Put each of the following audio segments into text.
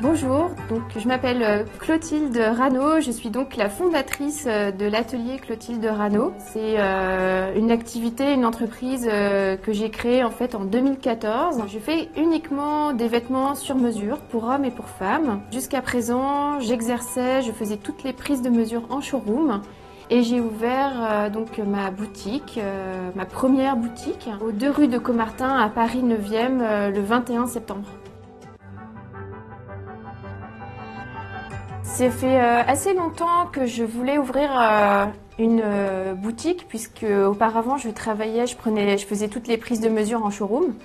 Bonjour, donc je m'appelle Clotilde Rano, je suis donc la fondatrice de l'atelier Clotilde Rano. C'est une activité, une entreprise que j'ai créée en fait en 2014. Je fais uniquement des vêtements sur mesure pour hommes et pour femmes. Jusqu'à présent, j'exerçais, je faisais toutes les prises de mesure en showroom. Et j'ai ouvert donc ma boutique, ma première boutique, aux 2 rues de Caumartin à Paris 9e le 21 septembre. Ça fait assez longtemps que je voulais ouvrir une boutique puisque auparavant je travaillais, je faisais toutes les prises de mesure en showroom.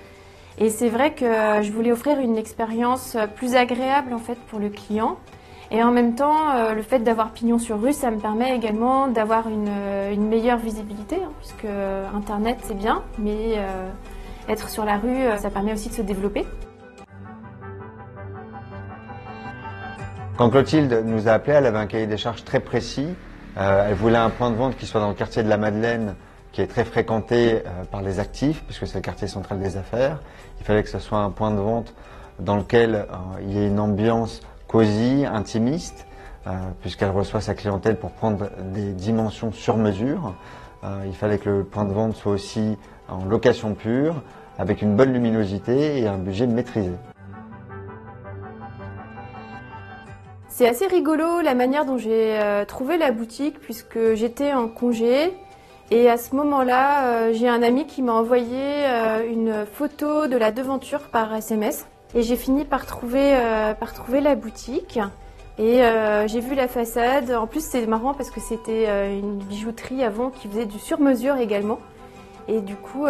Et c'est vrai que je voulais offrir une expérience plus agréable en fait pour le client. Et en même temps, le fait d'avoir pignon sur rue, ça me permet également d'avoir une meilleure visibilité, hein, puisque Internet c'est bien, mais être sur la rue, ça permet aussi de se développer. Quand Clotilde nous a appelés, elle avait un cahier des charges très précis. Elle voulait un point de vente qui soit dans le quartier de la Madeleine, qui est très fréquenté par les actifs, puisque c'est le quartier central des affaires. Il fallait que ce soit un point de vente dans lequel il y ait une ambiance cosy, intimiste, puisqu'elle reçoit sa clientèle pour prendre des dimensions sur mesure. Il fallait que le point de vente soit aussi en location pure, avec une bonne luminosité et un budget maîtrisé. C'est assez rigolo la manière dont j'ai trouvé la boutique puisque j'étais en congé et à ce moment-là, j'ai un ami qui m'a envoyé une photo de la devanture par SMS et j'ai fini par trouver la boutique et j'ai vu la façade. En plus, c'est marrant parce que c'était une bijouterie avant qui faisait du sur-mesure également. Et du coup,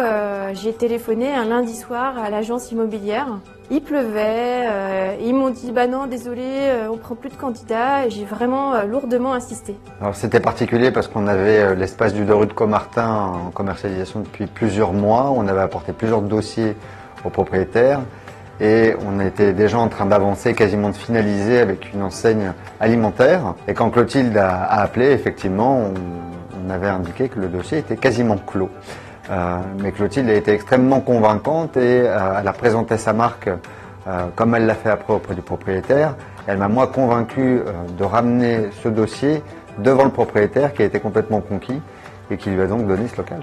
j'ai téléphoné un lundi soir à l'agence immobilière. Il pleuvait, ils m'ont dit « bah non, désolé, on prend plus de candidats » et j'ai vraiment lourdement insisté. Alors c'était particulier parce qu'on avait l'espace du 2 rue de Caumartin en commercialisation depuis plusieurs mois. On avait apporté plusieurs dossiers aux propriétaires et on était déjà en train d'avancer, quasiment de finaliser avec une enseigne alimentaire. Et quand Clotilde a appelé, effectivement, on avait indiqué que le dossier était quasiment clos. Mais Clotilde a été extrêmement convaincante et elle a présenté sa marque comme elle l'a fait après auprès du propriétaire. Elle m'a moi convaincu de ramener ce dossier devant le propriétaire qui a été complètement conquis et qui lui a donc donné ce local.